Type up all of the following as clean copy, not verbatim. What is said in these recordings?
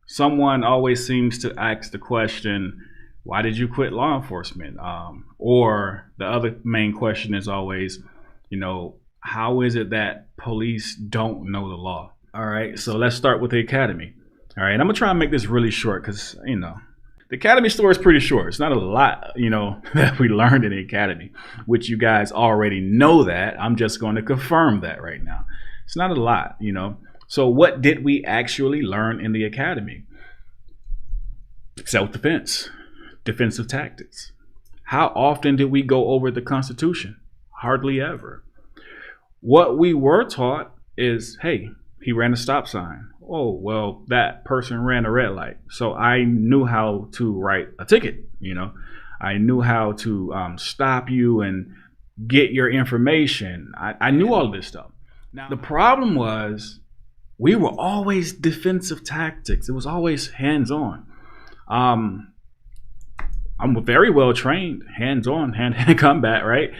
someone always seems to ask the question, why did you quit law enforcement? Or the other main question is always, how is it that police don't know the law? All right, so let's start with the academy. All right, I'm gonna try and make this really short because, the academy story is pretty short. It's not a lot, that we learned in the academy, which you guys already know that. I'm just going to confirm that right now. It's not a lot, So what did we actually learn in the academy? Self-defense, defensive tactics. How often did we go over the Constitution? Hardly ever. What we were taught is, hey, he ran a stop sign. Oh, well, that person ran a red light. So I knew how to write a ticket, I knew how to stop you and get your information. I knew all of this stuff. Now, the problem was we were always defensive tactics. It was always hands-on. I'm very well trained, hands-on, hand-to-hand combat, right?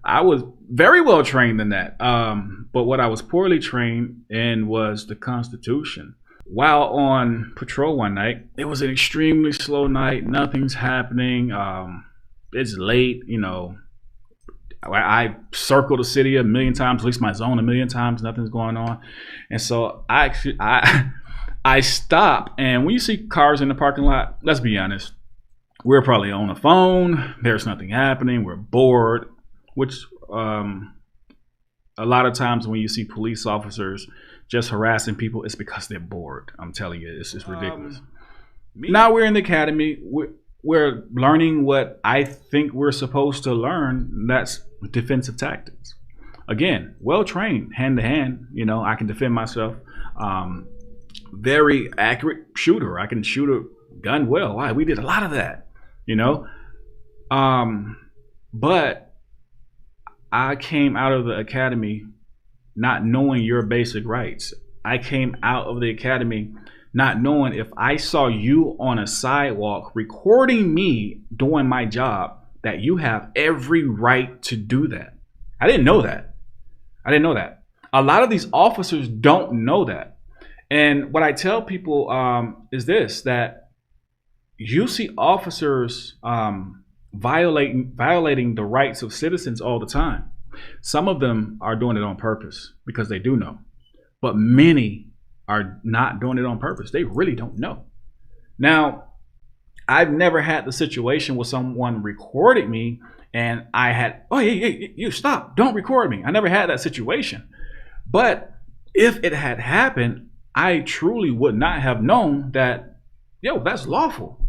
I was very well trained in that. But what I was poorly trained in was the Constitution. While on patrol one night, it was an extremely slow night. Nothing's happening. It's late, I circled the city a million times, at least my zone a million times, nothing's going on. And so I stop, and when you see cars in the parking lot, let's be honest, we're probably on the phone, there's nothing happening, we're bored, which a lot of times when you see police officers just harassing people, it's because they're bored. I'm telling you, it's just ridiculous. Now we're in the academy, we're learning what I think we're supposed to learn. That's defensive tactics. Again, well trained, hand to hand. I can defend myself. Very accurate shooter. I can shoot a gun well. Why? We did a lot of that. But I came out of the academy not knowing your basic rights. I came out of the academy not knowing if I saw you on a sidewalk recording me doing my job, that you have every right to do that. I didn't know that. A lot of these officers don't know that. And what I tell people is this, that you see officers violating the rights of citizens all the time. Some of them are doing it on purpose because they do know, but many are not doing it on purpose. They really don't know. Now, I've never had the situation where someone recorded me and I had, oh, hey, you stop, don't record me. I never had that situation. But if it had happened, I truly would not have known that, that's lawful.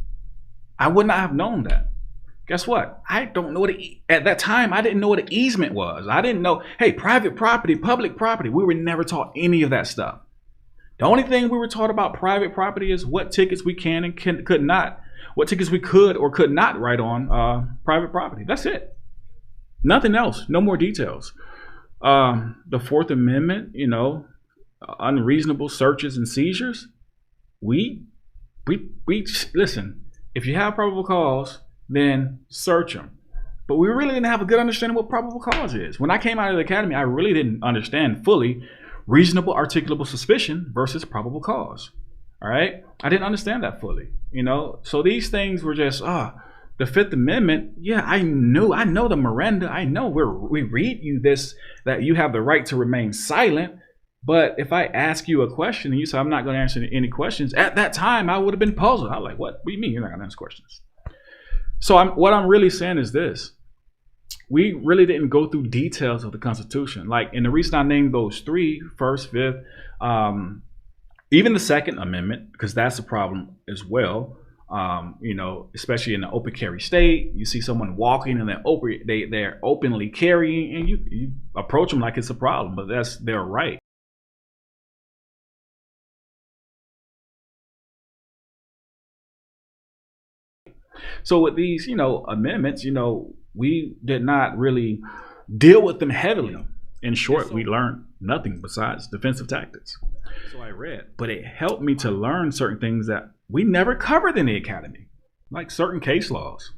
I would not have known that. Guess what? I don't know at that time, I didn't know what an easement was. I didn't know, hey, private property, public property. We were never taught any of that stuff. The only thing we were taught about private property is what tickets we can and could not, what tickets we could or could not write on private property. That's it. Nothing else. No more details. The Fourth Amendment, unreasonable searches and seizures. We listen. If you have probable cause, then search them. But we really didn't have a good understanding what probable cause is. When I came out of the academy, I really didn't understand fully reasonable articulable suspicion versus probable cause. All right, I didn't understand that fully. So these things were just the Fifth Amendment. Yeah, I know the Miranda. I know we read you this, that you have the right to remain silent. But if I ask you a question and you say I'm not going to answer any questions, at that time I would have been puzzled. I'm like, what do you mean you're not going to answer questions? So what I'm really saying is this. We really didn't go through details of the Constitution. Like, and the reason I named those three, First, Fifth, even the Second Amendment, because that's a problem as well. Especially in the open carry state, you see someone walking and they're openly carrying, and you approach them like it's a problem, but that's their right. So with these, amendments, we did not really deal with them heavily. In short, we learned nothing besides defensive tactics. So I read, but it helped me to learn certain things that we never covered in the academy, like certain case laws.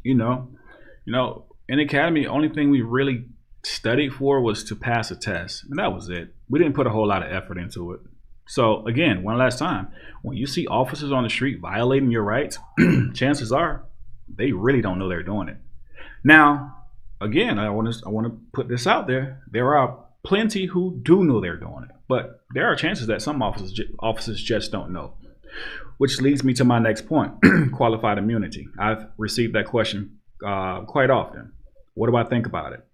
In the academy, the only thing we really studied for was to pass a test, and that was it. We didn't put a whole lot of effort into it. So again, one last time, when you see officers on the street violating your rights, chances are they really don't know they're doing it. Now, again, I want to put this out there. There are plenty who do know they're doing it, but there are chances that some officers just don't know. Which leads me to my next point: qualified immunity. I've received that question quite often. What do I think about it?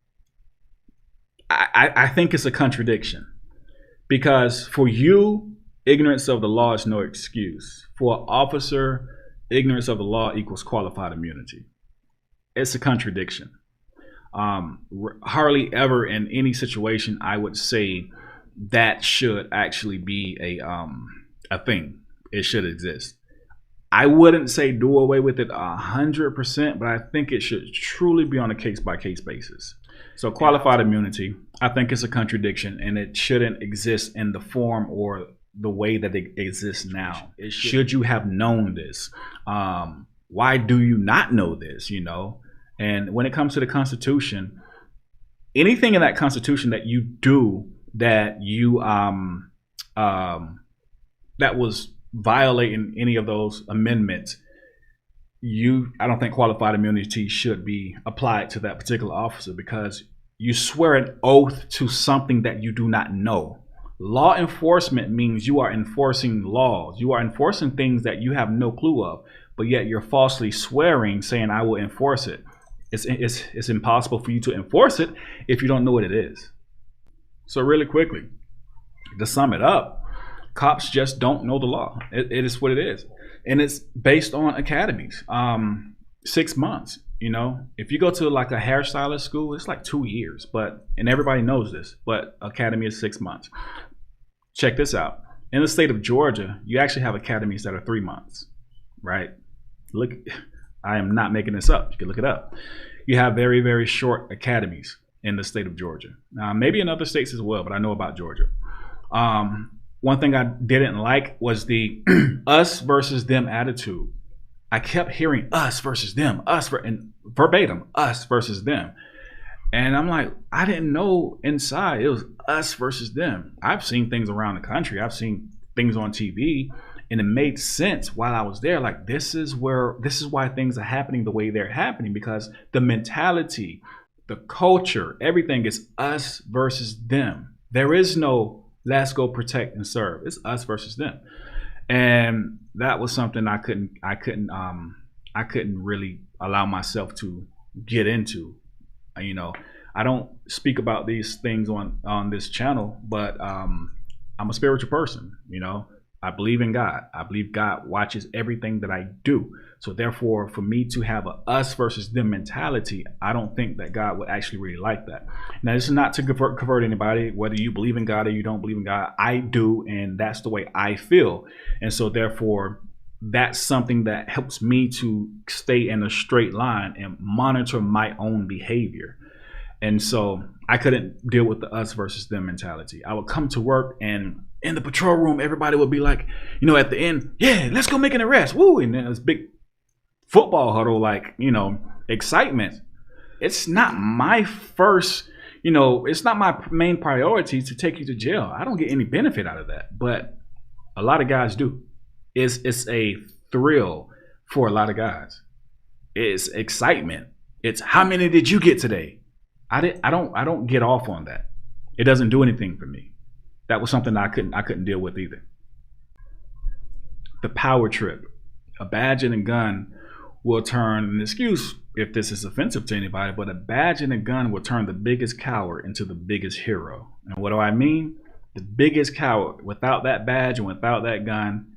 I think it's a contradiction, because for you, ignorance of the law is no excuse. For an officer, ignorance of the law equals qualified immunity. It's a contradiction. Hardly ever in any situation I would say that should actually be a thing. It should exist. I wouldn't say do away with it 100%, but I think it should truly be on a case-by-case basis. So qualified immunity, I think it's a contradiction, and it shouldn't exist in the form or the way that it exists now. Should you have known this? Why do you not know this? You know, and when it comes to the Constitution, anything in that Constitution that you do that you that was violating any of those amendments, I don't think qualified immunity should be applied to that particular officer, because you swear an oath to something that you do not know. Law enforcement means you are enforcing laws. You are enforcing things that you have no clue of, but yet you're falsely swearing, saying I will enforce it. It's impossible for you to enforce it if you don't know what it is. So really quickly, to sum it up, cops just don't know the law. It is what it is. And it's based on academies. 6 months, you know. If you go to like a hairstylist school, it's like 2 years, and everybody knows this, but academy is 6 months. Check this out. In the state of Georgia, you actually have academies that are 3 months, right? Look, I am not making this up. You can look it up. You have very, very short academies in the state of Georgia. Maybe in other states as well, but I know about Georgia. One thing I didn't like was the us versus them attitude. I kept hearing us versus them, and verbatim, us versus them. And I'm like, I didn't know inside it was us versus them. I've seen things around the country. I've seen things on TV, and it made sense while I was there. Like, this is why things are happening the way they're happening, because the mentality, the culture, everything is us versus them. There is no let's go protect and serve. It's us versus them. And that was something I couldn't really allow myself to get into. You know, I don't speak about these things on this channel, but I'm a spiritual person. You know, I believe in God. I believe God watches everything that I do. So therefore, for me to have a us versus them mentality, I don't think that God would actually really like that. Now, this is not to convert anybody, whether you believe in God or you don't believe in God. I do, and that's the way I feel. And so therefore, that's something that helps me to stay in a straight line and monitor my own behavior. And so I couldn't deal with the us versus them mentality. I would come to work, and in the patrol room, everybody would be like, you know, at the end, yeah, let's go make an arrest. Woo. And then this big football huddle, like, you know, excitement. It's not my first, you know, it's not my main priority to take you to jail. I don't get any benefit out of that, but a lot of guys do. It's a thrill for a lot of guys. It's excitement. It's how many did you get today? I don't get off on that. It doesn't do anything for me. That was something I couldn't deal with either. The power trip. A badge and a gun will turn, an excuse if this is offensive to anybody, but a badge and a gun will turn the biggest coward into the biggest hero. And what do I mean? The biggest coward, without that badge and without that gun,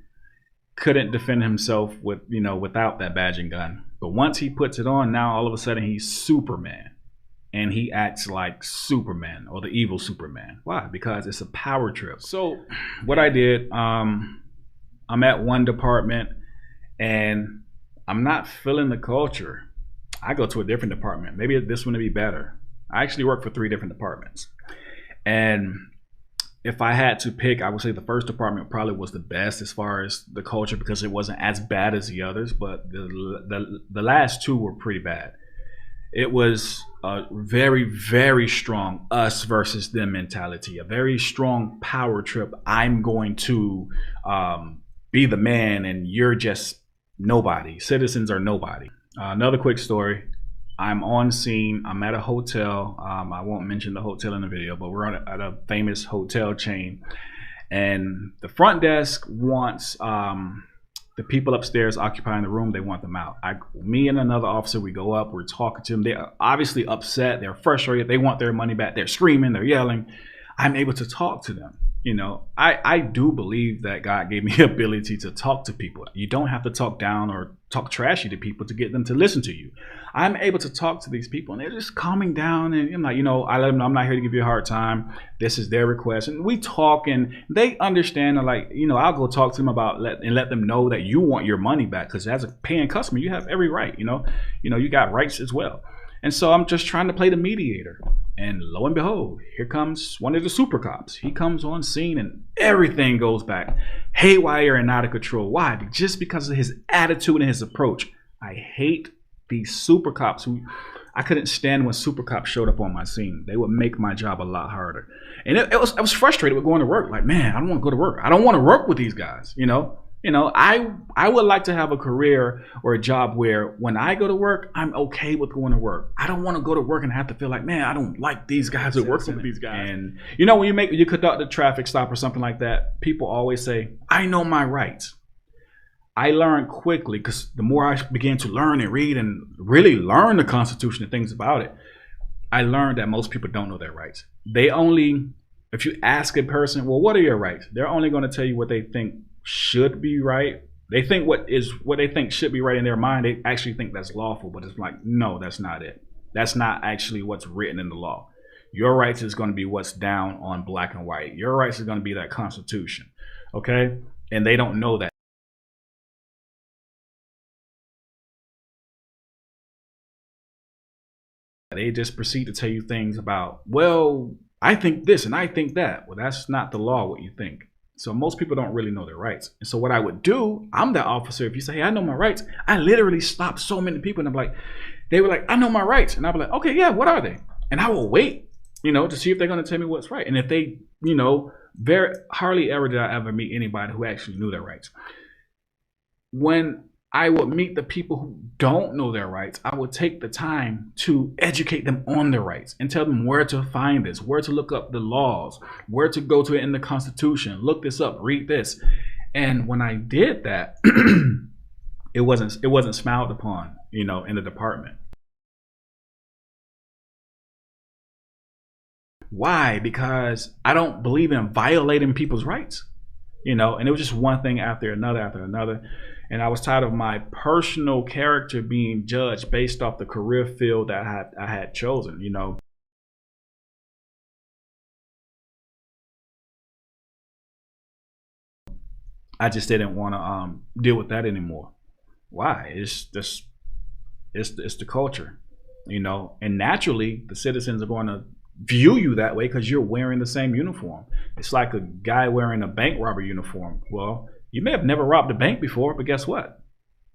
couldn't defend himself without that badge and gun. But once he puts it on, now all of a sudden he's Superman. And he acts like Superman, or the evil Superman. Why? Because it's a power trip. So what I did, I'm at one department and I'm not feeling the culture. I go to a different department. Maybe this one would be better. I actually work for 3 different departments. And if I had to pick, I would say the first department probably was the best as far as the culture, because it wasn't as bad as the others, but the last 2 were pretty bad. it was a very, very strong us versus them mentality, a very strong power trip. I'm going to be the man and you're just nobody. Citizens are nobody. Another quick story. I'm on scene. I'm at a hotel. I won't mention the hotel in the video, but we're at a famous hotel chain. And the front desk wants the people upstairs occupying the room, they want them out. Me and another officer, we go up, we're talking to them. They're obviously upset. They're frustrated. They want their money back. They're screaming. They're yelling. I'm able to talk to them. You know, I do believe that God gave me the ability to talk to people. You don't have to talk down or talk trashy to people to get them to listen to you. I'm able to talk to these people and they're just calming down, and I'm like, you know, I let them know I'm not here to give you a hard time. This is their request. And we talk and they understand, and like, you know, I'll go talk to them about let them know that you want your money back, because as a paying customer, you have every right, you know, you got rights as well. And so I'm just trying to play the mediator. And lo and behold, here comes one of the super cops. He comes on scene and everything goes back haywire and out of control. Why? Just because of his attitude and his approach. I hate these super cops who I couldn't stand when super cops showed up on my scene. They would make my job a lot harder. And I was frustrated with going to work. Like, man, I don't want to go to work. I don't want to work with these guys, you know? I would like to have a career or a job where when I go to work, I'm okay with going to work. I don't want to go to work and have to feel like, man, I don't like these guys that work with these guys. And you know, when you conduct a traffic stop or something like that, people always say, I know my rights. I learned quickly, because the more I began to learn and read and really learn the Constitution and things about it, I learned that most people don't know their rights. If you ask a person, well, what are your rights? They're only going to tell you what they think should be right. They think what they think should be right in their mind. They actually think that's lawful, but it's like, no, that's not it. That's not actually what's written in the law. Your rights is going to be what's down on black and white. Your rights is going to be that Constitution. Okay? And they don't know that. They just proceed to tell you things about, well, I think this and I think that. Well, that's not the law, what you think. So most people don't really know their rights. And so what I would do, I'm the officer. If you say, hey, I know my rights, I literally stopped so many people. And I'm like, they were like, I know my rights. And I'll be like, okay, yeah, what are they? And I will wait, to see if they're going to tell me what's right. And if they, very hardly ever did I ever meet anybody who actually knew their rights. When I would meet the people who don't know their rights, I would take the time to educate them on their rights and tell them where to find this, where to look up the laws, where to go to it in the Constitution, look this up, read this. And when I did that, it wasn't smiled upon, in the department. Why? Because I don't believe in violating people's rights, and it was just one thing after another. And I was tired of my personal character being judged based off the career field that I had chosen, I just didn't want to deal with that anymore. Why? It's the culture, and naturally the citizens are going to view you that way because you're wearing the same uniform. It's like a guy wearing a bank robber uniform. Well, you may have never robbed a bank before, but guess what?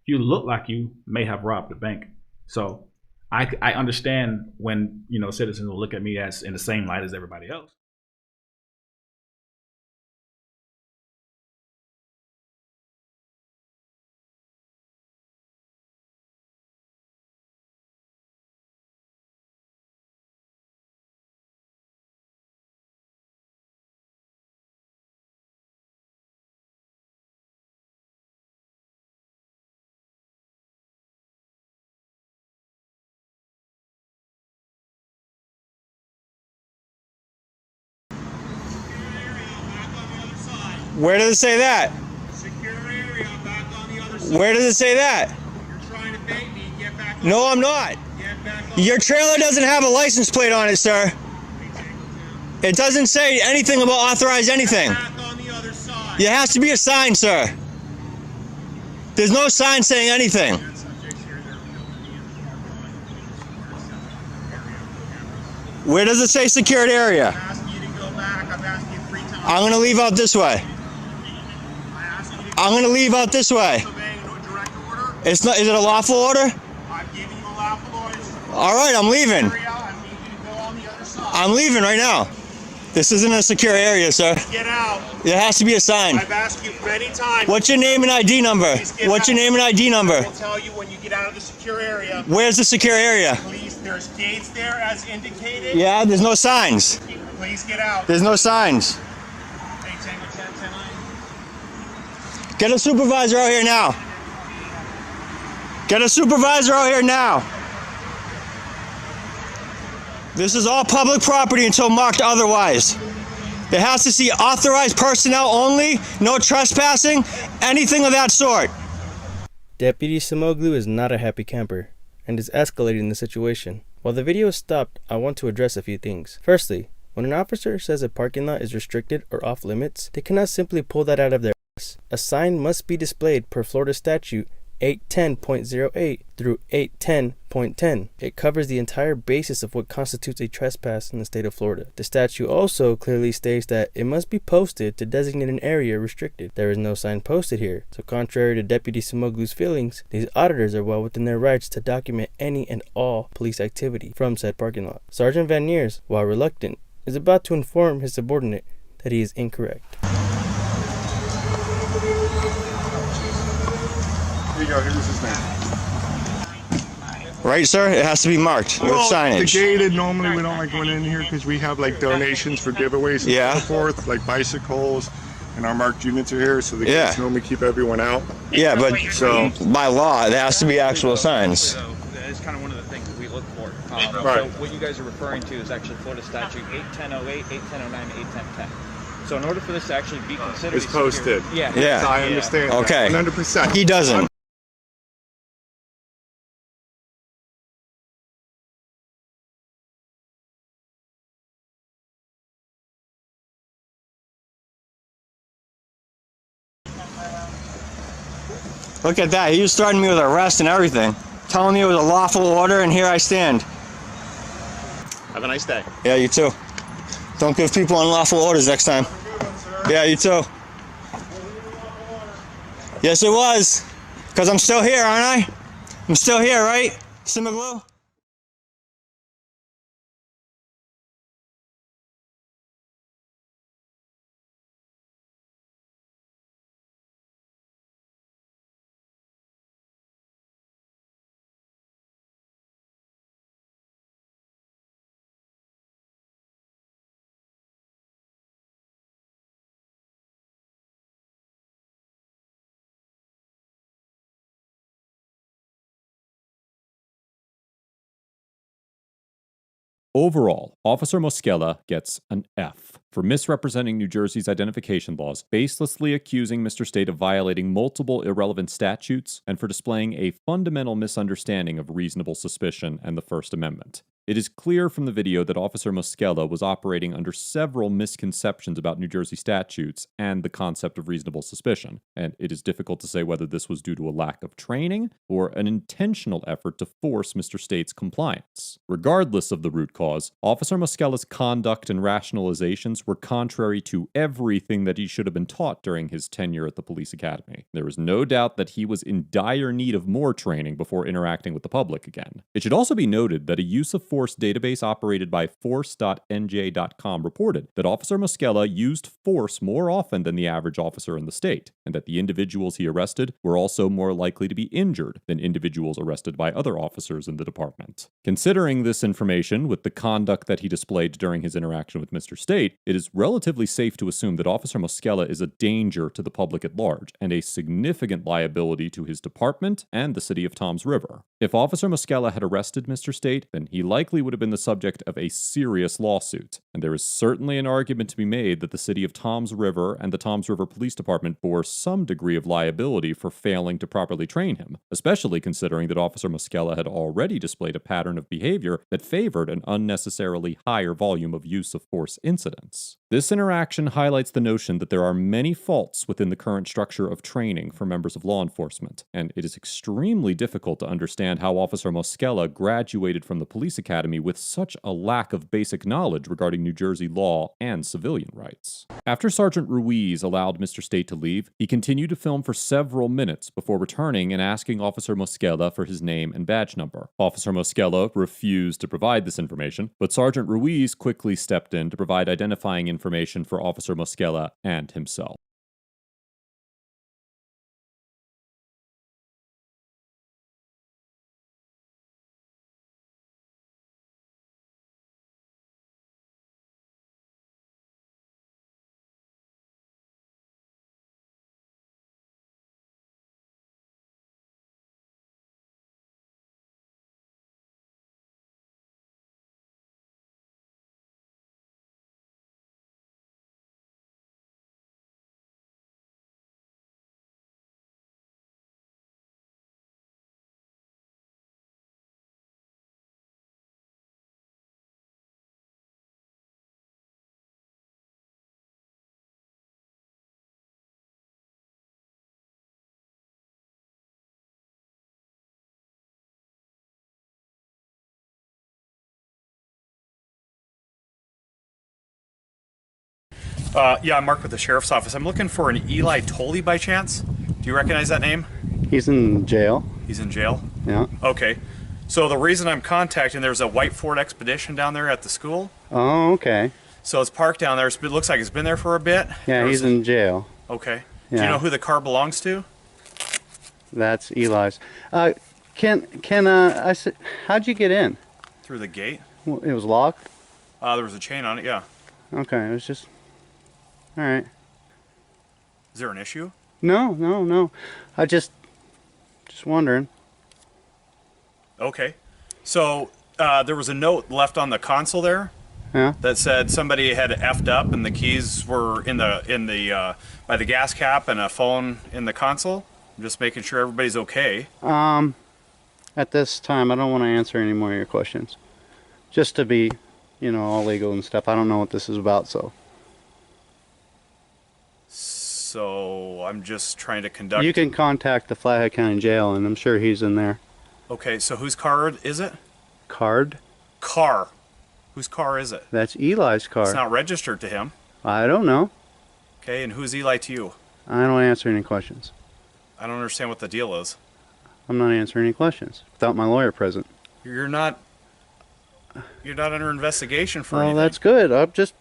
You look like you may have robbed a bank. So I understand when, citizens will look at me as in the same light as everybody else. Where does it say that? Secure area, back on the other side. Where does it say that? You're trying to bait me. Get back on. No, I'm not. Get back on. Your trailer doesn't have a license plate on it, sir. It doesn't say anything about authorized anything. Back on the other side. There has to be a sign, sir. There's no sign saying anything. Where does it say secured area? I'm asking you to go back. I've asked you 3 times. I'm going to leave out this way. I'm going to leave out this way. Obeying direct order. It's not. Is it a lawful order? I'm giving you a lawful order. All right, I'm leaving. area. I need you to go on the other side. I'm leaving right now. This isn't a secure area, sir. Get out. There has to be a sign. I've asked you many times. What's your name and ID number? What's your name and ID number? I will tell you when you get out of the secure area. Where's the secure area? Please, there's gates there as indicated. Yeah, there's no signs. Please get out. There's no signs. Hey, Tango 10, 10, 9. Get a supervisor out here now. Get a supervisor out here now. This is all public property until marked otherwise. It has to see authorized personnel only, no trespassing, anything of that sort. Deputy Simoglu is not a happy camper and is escalating the situation. While the video is stopped, I want to address a few things. Firstly, when an officer says a parking lot is restricted or off limits, they cannot simply pull that out of their ass. A sign must be displayed per Florida statute 810.08 through 810.10. It covers the entire basis of what constitutes a trespass in the state of Florida. The statute also clearly states that it must be posted to designate an area restricted. There is no sign posted here, so contrary to Deputy Simoglu's feelings, these auditors are well within their rights to document any and all police activity from said parking lot. Sergeant Van Neers, while reluctant, is about to inform his subordinate that he is incorrect. Here you go, here's his name. Right, sir? It has to be marked with The signage. gated, normally we don't like going in here because we have like donations for giveaways and Yeah. so forth, like bicycles, and our marked units are here, so the Yeah. gates normally keep everyone out. Yeah, but So, by law, it has to be actual signs. So that is kind of one of the things that we look for. Right. So what you guys are referring to is actually Florida Statute 81008, 81009, 81010. So in order for this to actually be considered, it's posted. Yeah. Yeah. I understand. that, Okay. 100%. He doesn't. Look at that. He was threatening me with arrest and everything. Telling me it was a lawful order, and here I stand. Have a nice day. Yeah, you too. Don't give people unlawful orders next time. Yeah, you too. Yes, it was. Because I'm still here, aren't I? I'm still here, right? Simaglu? Overall, Officer Mosqueda gets an F for misrepresenting New Jersey's identification laws, baselessly accusing Mr. State of violating multiple irrelevant statutes, and for displaying a fundamental misunderstanding of reasonable suspicion and the First Amendment. It is clear from the video that Officer Mosqueda was operating under several misconceptions about New Jersey statutes and the concept of reasonable suspicion, and it is difficult to say whether this was due to a lack of training or an intentional effort to force Mr. State's compliance. Regardless of the root cause, Officer Mosqueda's conduct and rationalizations were contrary to everything that he should have been taught during his tenure at the police academy. There is no doubt that he was in dire need of more training before interacting with the public again. It should also be noted that a use of force database operated by force.nj.com reported that Officer Mosqueda used force more often than the average officer in the state, and that the individuals he arrested were also more likely to be injured than individuals arrested by other officers in the department. Considering this information, with the conduct that he displayed during his interaction with Mr. State, it is relatively safe to assume that Officer Mosqueda is a danger to the public at large and a significant liability to his department and the city of Toms River. If Officer Mosqueda had arrested Mr. State, then he likely would have been the subject of a serious lawsuit, and there is certainly an argument to be made that the city of Toms River and the Toms River Police Department bore some degree of liability for failing to properly train him, especially considering that Officer Mosqueda had already displayed a pattern of behavior that favored an unnecessarily higher volume of use of force incidents. This interaction highlights the notion that there are many faults within the current structure of training for members of law enforcement, and it is extremely difficult to understand how Officer Moschella graduated from the police academy with such a lack of basic knowledge regarding New Jersey law and civilian rights. After Sergeant Ruiz allowed Mr. State to leave, he continued to film for several minutes before returning and asking Officer Moschella for his name and badge number. Officer Moschella refused to provide this information, but Sergeant Ruiz quickly stepped in to provide identifying information for Officer Moschella and himself. Yeah, I'm Mark with the Sheriff's Office. I'm looking for an Eli Tolley by chance. Do you recognize that name? He's in jail. He's in jail? Yeah. Okay. So the reason I'm contacting, there's a white Ford Expedition down there at the school. Oh, okay. So it's parked down there. It looks like it's been there for a bit. Yeah, he's in jail. Okay. Yeah. Do you know who the car belongs to? That's Eli's. How'd you get in? Through the gate. It was locked? There was a chain on it, yeah. Okay, it was just... All right. Is there an issue? No. I just wondering. Okay. So there was a note left on the console there. Yeah. That said somebody had effed up and the keys were in the by the gas cap and a phone in the console. I'm just making sure everybody's okay. At this time, I don't want to answer any more of your questions. Just to be, all legal and stuff. I don't know what this is about, so. So I'm just trying to conduct... You can contact the Flathead County Jail, and I'm sure he's in there. Okay, so whose car is it? Card? Car. Whose car is it? That's Eli's car. It's not registered to him. I don't know. Okay, and who's Eli to you? I don't answer any questions. I don't understand what the deal is. I'm not answering any questions without my lawyer present. You're not under investigation for anything. Well, that's good. I'm just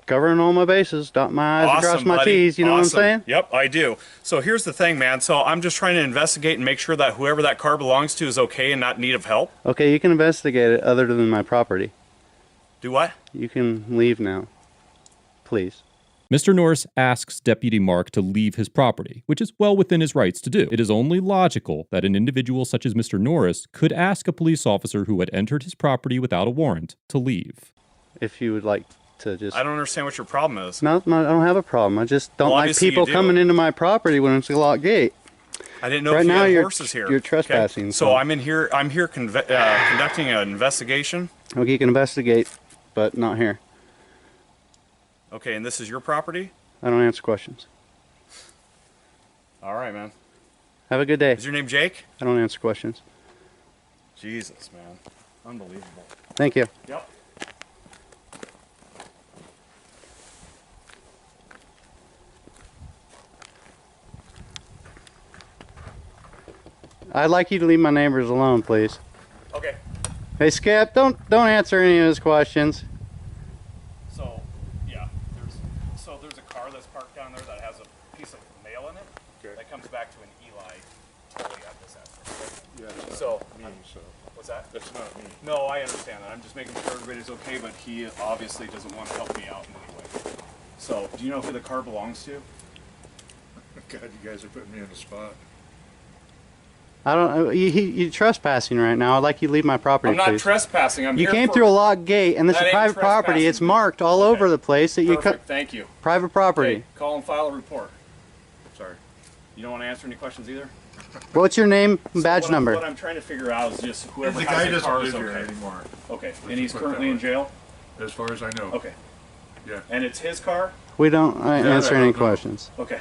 covering all my bases, dot my I's, cross my T's, you know what I'm saying? Yep, I do. So here's the thing, man. So I'm just trying to investigate and make sure that whoever that car belongs to is okay and not in need of help. Okay, you can investigate it other than my property. Do what? You can leave now. Please. Mr. Norris asks Deputy Mark to leave his property, which is well within his rights to do. It is only logical that an individual such as Mr. Norris could ask a police officer who had entered his property without a warrant to leave. If you would like to just... I don't understand what your problem is. No, I don't have a problem. I just don't like people coming into my property when it's a locked gate. I didn't know if you had horses here. You're trespassing. Okay. So I'm here conducting an investigation. Okay, you can investigate, but not here. Okay, and this is your property? I don't answer questions. All right, man. Have a good day. Is your name Jake? I don't answer questions. Jesus, man. Unbelievable. Thank you. Yep. I'd like you to leave my neighbors alone, please. Okay. Hey, Skip, don't answer any of his questions. So, yeah, there's a car that's parked down there that has a piece of mail in it. Okay. That comes back to an Eli Tolley at this address. Yeah, so, me, so. What's that? That's not me. No, I understand that. I'm just making sure everybody's okay, but he obviously doesn't want to help me out in any way. So, do you know who the car belongs to? God, you guys are putting me on the spot. I don't. You're trespassing right now. I'd like you to leave my property, I'm not please. trespassing. You came through a locked gate, and this is private property. It's marked all over the place that Perfect. Thank you. Private property. Okay. Call and file a report. Sorry. You don't want to answer any questions either? What's your name and badge number? What I'm trying to figure out is just whoever The has guy the car doesn't is live here okay. anymore. Okay. And he's currently in jail? As far as I know. Okay. Yeah. And it's his car? We don't answer any questions. Okay.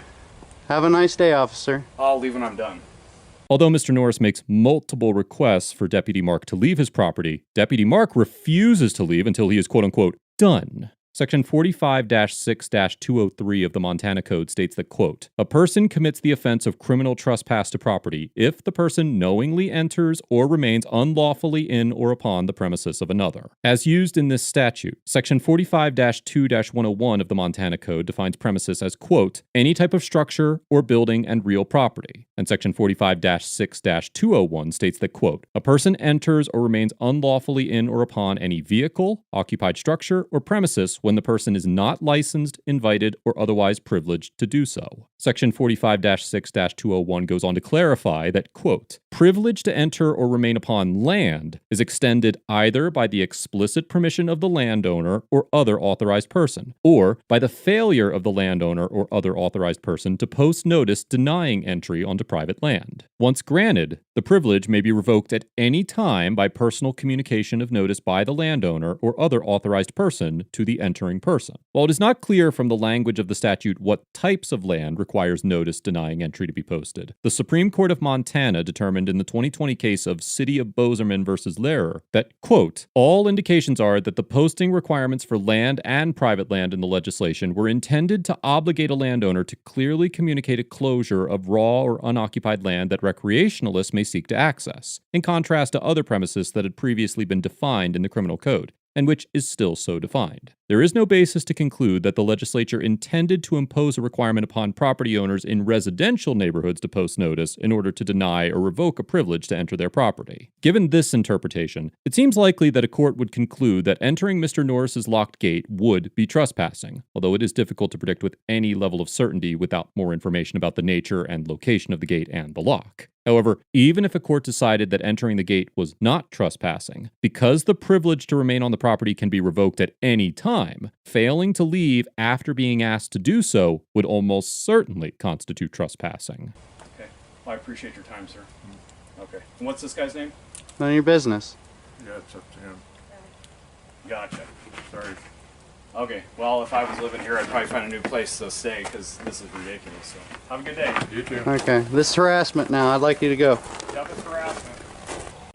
Have a nice day, officer. I'll leave when I'm done. Although Mr. Norris makes multiple requests for Deputy Mark to leave his property, Deputy Mark refuses to leave until he is quote-unquote done. Section 45-6-203 of the Montana Code states that, quote, a person commits the offense of criminal trespass to property if the person knowingly enters or remains unlawfully in or upon the premises of another. As used in this statute, Section 45-2-101 of the Montana Code defines premises as, quote, any type of structure or building and real property. And Section 45-6-201 states that, quote, a person enters or remains unlawfully in or upon any vehicle, occupied structure, or premises when the person is not licensed, invited, or otherwise privileged to do so. Section 45-6-201 goes on to clarify that, quote, privilege to enter or remain upon land is extended either by the explicit permission of the landowner or other authorized person, or by the failure of the landowner or other authorized person to post notice denying entry onto private land. Once granted, the privilege may be revoked at any time by personal communication of notice by the landowner or other authorized person to the entering person. While it is not clear from the language of the statute what types of land requires notice denying entry to be posted, the Supreme Court of Montana determined in the 2020 case of City of Bozeman versus Lehrer that, quote, all indications are that the posting requirements for land and private land in the legislation were intended to obligate a landowner to clearly communicate a closure of raw or unoccupied land that recreationalists may seek to access, in contrast to other premises that had previously been defined in the criminal code, and which is still so defined. There is no basis to conclude that the legislature intended to impose a requirement upon property owners in residential neighborhoods to post notice in order to deny or revoke a privilege to enter their property. Given this interpretation, it seems likely that a court would conclude that entering Mr. Norris's locked gate would be trespassing, although it is difficult to predict with any level of certainty without more information about the nature and location of the gate and the lock. However, even if a court decided that entering the gate was not trespassing, because the privilege to remain on the property can be revoked at any time, failing to leave after being asked to do so would almost certainly constitute trespassing. Okay. Well, I appreciate your time, sir. Okay. And what's this guy's name? None of your business. Yeah, it's up to him. Gotcha. Sorry. Okay. Well, if I was living here, I'd probably find a new place to stay because this is ridiculous. So, have a good day. You too. Okay, this is harassment now. I'd like you to go. Yep, it's harassment.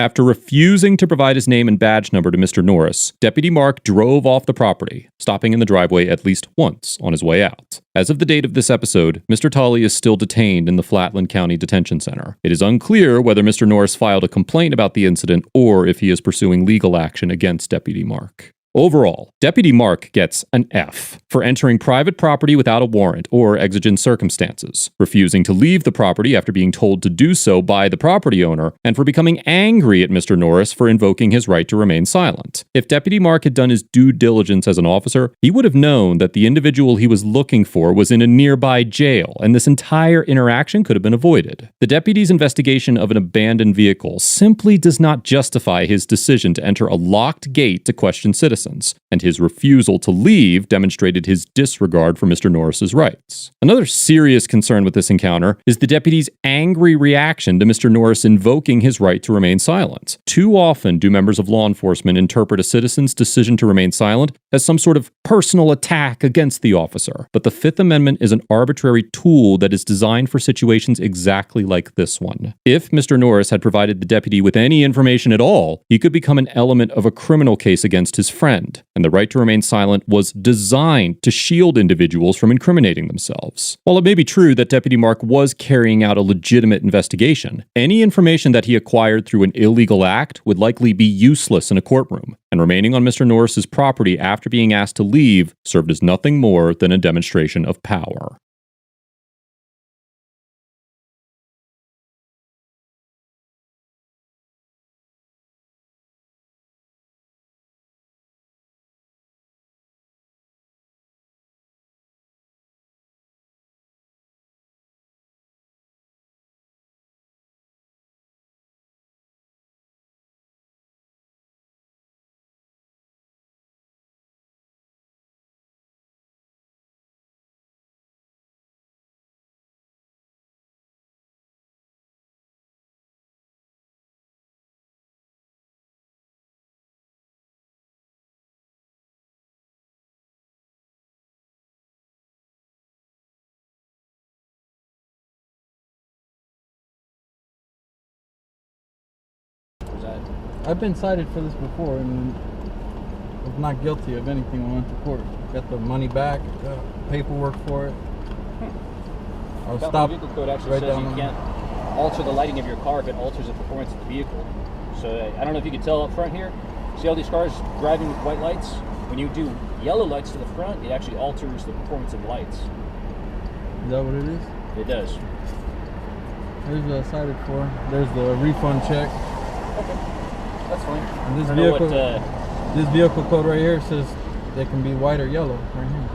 After refusing to provide his name and badge number to Mr. Norris, Deputy Mark drove off the property, stopping in the driveway at least once on his way out. As of the date of this episode, Mr. Tolley is still detained in the Flatland County Detention Center. It is unclear whether Mr. Norris filed a complaint about the incident or if he is pursuing legal action against Deputy Mark. Overall, Deputy Mark gets an F for entering private property without a warrant or exigent circumstances, refusing to leave the property after being told to do so by the property owner, and for becoming angry at Mr. Norris for invoking his right to remain silent. If Deputy Mark had done his due diligence as an officer, he would have known that the individual he was looking for was in a nearby jail, and this entire interaction could have been avoided. The deputy's investigation of an abandoned vehicle simply does not justify his decision to enter a locked gate to question citizens, and his refusal to leave demonstrated his disregard for Mr. Norris's rights. Another serious concern with this encounter is the deputy's angry reaction to Mr. Norris invoking his right to remain silent. Too often do members of law enforcement interpret a citizen's decision to remain silent as some sort of personal attack against the officer, but the Fifth Amendment is an arbitrary tool that is designed for situations exactly like this one. If Mr. Norris had provided the deputy with any information at all, he could become an element of a criminal case against his friend, and the right to remain silent was designed to shield individuals from incriminating themselves. While it may be true that Deputy Mark was carrying out a legitimate investigation, any information that he acquired through an illegal act would likely be useless in a courtroom, and remaining on Mr. Norris's property after being asked to leave served as nothing more than a demonstration of power. I've been cited for this before and was not guilty of anything when I went to court. Got the money back, paperwork for it. I was stopped. The vehicle code actually right says down you can't alter the lighting of your car if it alters the performance of the vehicle. So I don't know if you can tell up front here. See all these cars driving with white lights? When you do yellow lights to the front, it actually alters the performance of the lights. Is that what it is? It does. There's what I cited for. There's the refund check. Okay, that's fine. And this vehicle code right here says they can be white or yellow right here.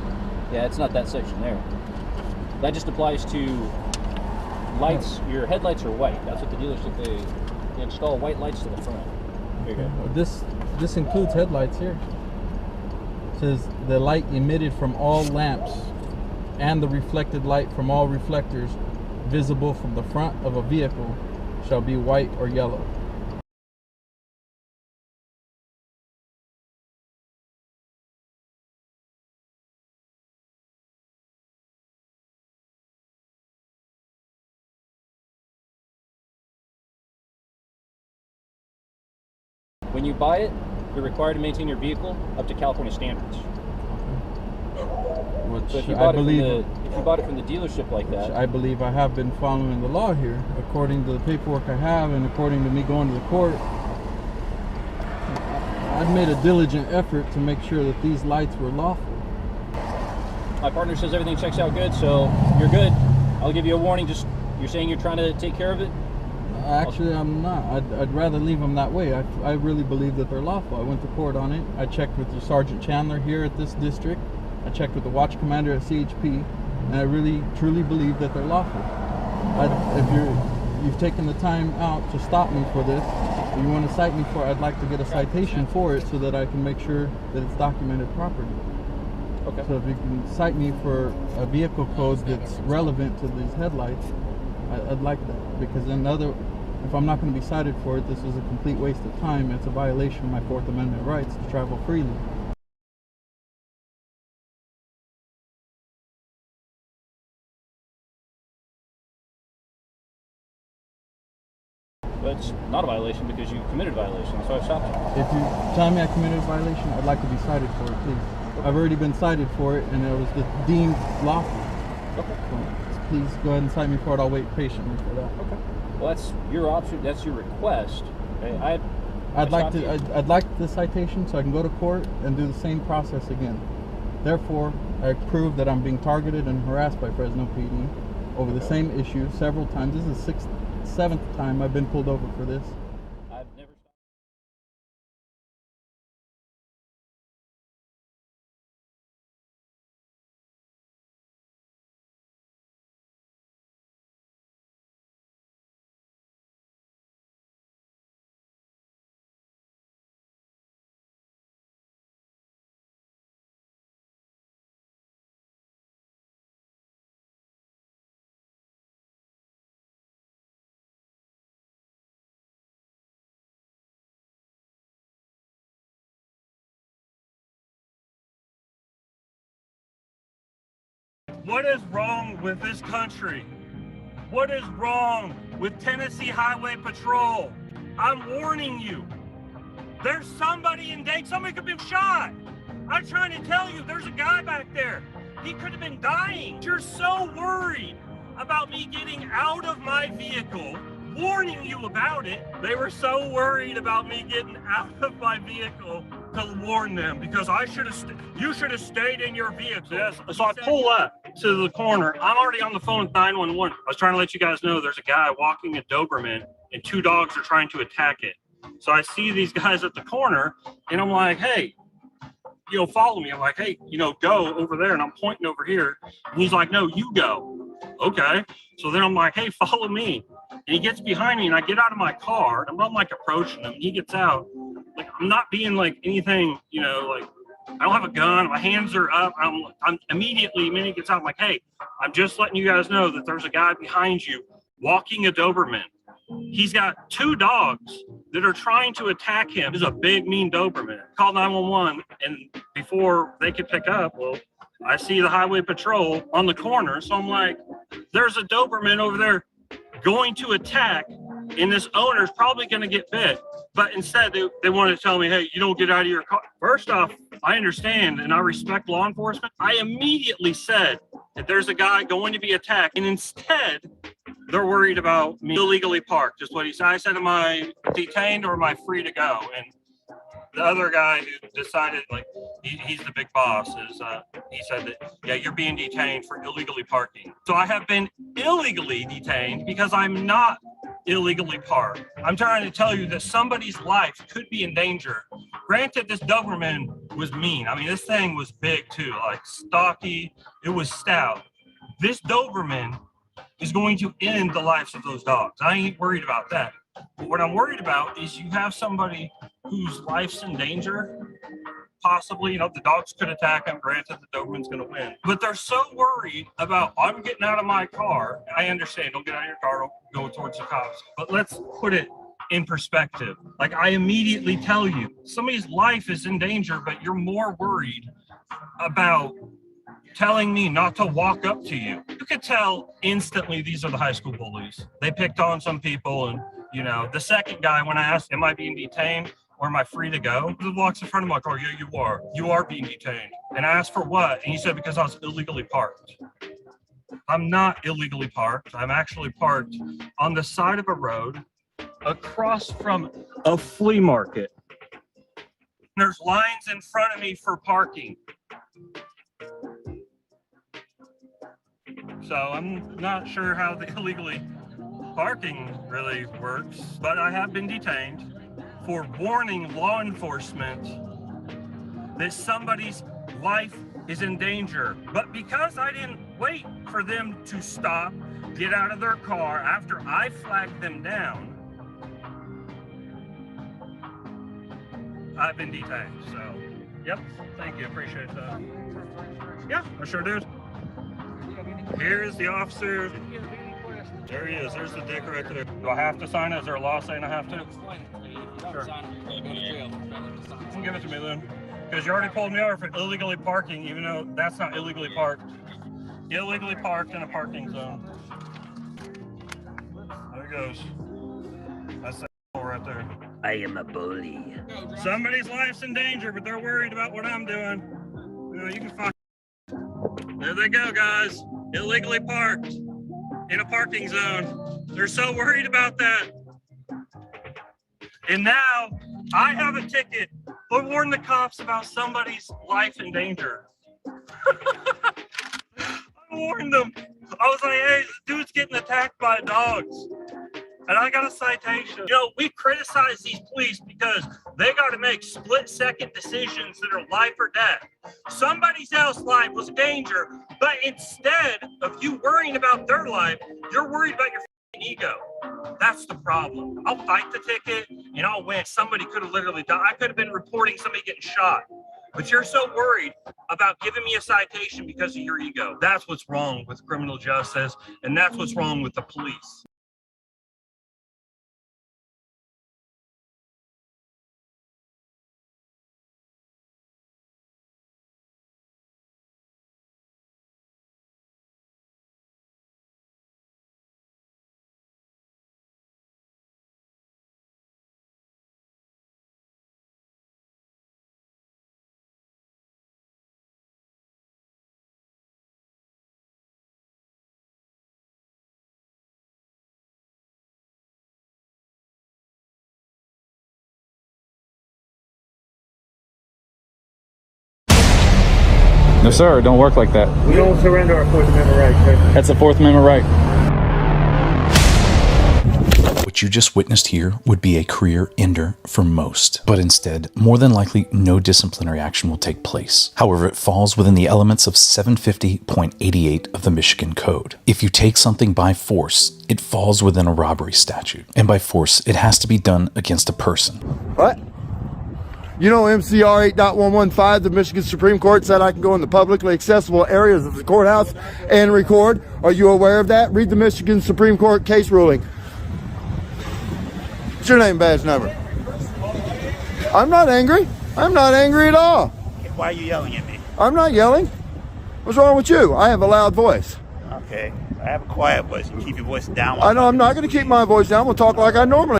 Yeah, it's not that section there. That just applies to lights. Your headlights are white. That's what the dealership, they install white lights to the front. Here you go. Well, this includes headlights here. It says the light emitted from all lamps and the reflected light from all reflectors visible from the front of a vehicle shall be white or yellow. When you buy it, you're required to maintain your vehicle up to California standards. Which So if you I bought it from the delership like that, I believe I have been following the law here, according to the paperwork I have and according to me going to the court. I've made a diligent effort to make sure that these lights were lawful. my partner says everything checks out good, so you're good. I'll give you a warning. Just you're saying you're trying to take care of it. Actually, I'm not. I'd rather leave them that way. I really believe that they're lawful. I went to court on it. I checked with the Sergeant Chandler here at this district. I checked with the watch commander at CHP, and I really, truly believe that they're lawful. If you've taken the time out to stop me for this, or you want to cite me for it, I'd like to get a citation for it so that I can make sure that it's documented properly. Okay. So if you can cite me for a vehicle code that's relevant to these headlights, I'd like that, because if I'm not going to be cited for it, this is a complete waste of time. It's a violation of my Fourth Amendment rights to travel freely. But it's not a violation because you committed a violation. That's why I stopped you. If you tell me I committed a violation, I'd like to be cited for it, please. I've already been cited for it, and it was deemed lawful. Okay. So please go ahead and cite me for it. I'll wait patiently for that. Okay. Well, that's your option. That's your request. Okay? I'd like the citation so I can go to court and do the same process again. Therefore, I prove that I'm being targeted and harassed by Fresno PD over the same issue several times. This is the seventh time I've been pulled over for this. I've never stopped. What is wrong with this country? What is wrong with Tennessee Highway Patrol? I'm warning you. There's somebody in danger. Somebody could be shot. I'm trying to tell you, there's a guy back there. He could have been dying. You're so worried about me getting out of my vehicle, warning you about it. They were so worried about me getting out of my vehicle to warn them, because you should have stayed in your vehicle. Yes. So I pull up to the corner. I'm already on the phone with 911. I was trying to let you guys know there's a guy walking a Doberman and two dogs are trying to attack it. So I see these guys at the corner and I'm like, hey, follow me. I'm like, hey, go over there. And I'm pointing over here. And he's like, no, you go. Okay. So then I'm like, hey, follow me. And he gets behind me and I get out of my car. I'm like approaching him. He gets out. Like, I'm not being like anything, like I don't have a gun. My hands are up. I'm immediately, when he gets out, I'm like, hey, I'm just letting you guys know that there's a guy behind you walking a Doberman. He's got two dogs that are trying to attack him. He's a big, mean Doberman. Called 911, and before they could pick up, well, I see the highway patrol on the corner. So I'm like, there's a Doberman over there going to attack, and this owner's probably going to get bit. But instead, they want to tell me, hey, you don't get out of your car. First off, I understand and I respect law enforcement. I immediately said that there's a guy going to be attacked, and instead, they're worried about me illegally parked, is what he said. I said, am I detained or am I free to go? And the other guy who decided, like, he's the big boss, he said that, yeah, you're being detained for illegally parking. So I have been illegally detained because I'm not illegally parked. I'm trying to tell you that somebody's life could be in danger. Granted, this Doberman was mean. I mean, this thing was big too, like stocky. It was stout. This Doberman is going to end the lives of those dogs. I ain't worried about that. But what I'm worried about is you have somebody whose life's in danger. Possibly, the dogs could attack him. Granted, the Doberman's going to win. But they're so worried about, I'm getting out of my car. I understand, don't get out of your car, don't go towards the cops. But let's put it in perspective. Like, I immediately tell you, somebody's life is in danger, but you're more worried about telling me not to walk up to you. You could tell instantly these are the high school bullies. They picked on some people, and the second guy, when I asked, am I being detained or am I free to go? He walks in front of my car. Yeah, you are. You are being detained. And I asked for what? And he said, because I was illegally parked. I'm not illegally parked. I'm actually parked on the side of a road across from a flea market. There's lines in front of me for parking. So I'm not sure how the illegally parking really works, but I have been detained for warning law enforcement that somebody's life is in danger. But because I didn't wait for them to stop, get out of their car after I flagged them down, I've been detained. So, yep, thank you, appreciate that. Yeah, I sure did. Here's the officer. There he is. There's the dick right there. Do I have to sign it? Is there a law saying I have to? Sure. You can give it to me then. Because you already pulled me over for illegally parking, even though that's not illegally parked. Illegally parked in a parking zone. There it goes. That's that right there. I am a bully. Somebody's life's in danger, but they're worried about what I'm doing. You can fuck. There they go, guys. Illegally parked in a parking zone. They're so worried about that. And now I have a ticket. I warned the cops about somebody's life in danger. I warned them. I was like, hey, this dude's getting attacked by dogs. And I got a citation. We criticize these police because they got to make split-second decisions that are life or death. Somebody else's life was in danger, but instead of you worrying about their life, you're worried about your ego. That's the problem. I'll fight the ticket, and I'll win. Somebody could have literally died. I could have been reporting somebody getting shot. But you're so worried about giving me a citation because of your ego. That's what's wrong with criminal justice, and that's what's wrong with the police. No, sir, it don't work like that. We don't surrender our Fourth Amendment rights. Right? That's a Fourth Amendment right. What you just witnessed here would be a career ender for most, but instead, more than likely, no disciplinary action will take place. However, it falls within the elements of 750.88 of the Michigan Code. If you take something by force, it falls within a robbery statute, and by force, it has to be done against a person. What? You know, MCR 8.115, the Michigan Supreme Court said I can go in the publicly accessible areas of the courthouse and record. Are you aware of that? Read the Michigan Supreme Court case ruling. What's your name, badge number? I'm not angry. I'm not angry at all. Why are you yelling at me? I'm not yelling. What's wrong with you? I have a loud voice. Okay, I have a quiet voice. You keep your voice down. I know I'm not going to keep my voice down. We'll talk like I normally.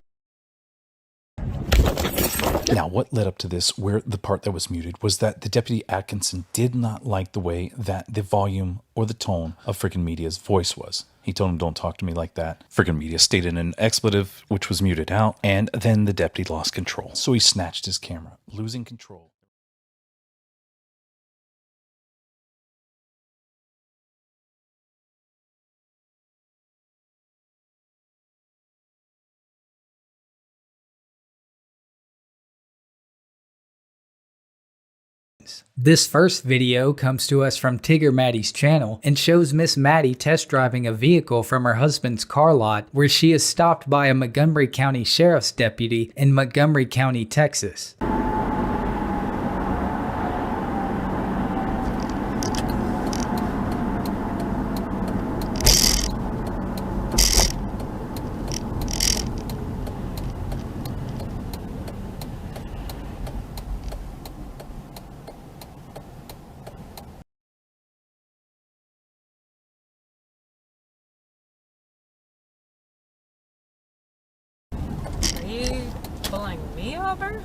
Now, what led up to this, where the part that was muted, was that the Deputy Atkinson did not like the way that the volume or the tone of freaking Media's voice was. He told him, don't talk to me like that. Freaking Media stated an expletive, which was muted out, and then the deputy lost control. So he snatched his camera, losing control. This first video comes to us from Tigger Maddie's channel and shows Miss Maddie test driving a vehicle from her husband's car lot where she is stopped by a Montgomery County Sheriff's deputy in Montgomery County, Texas. Are you pulling me over?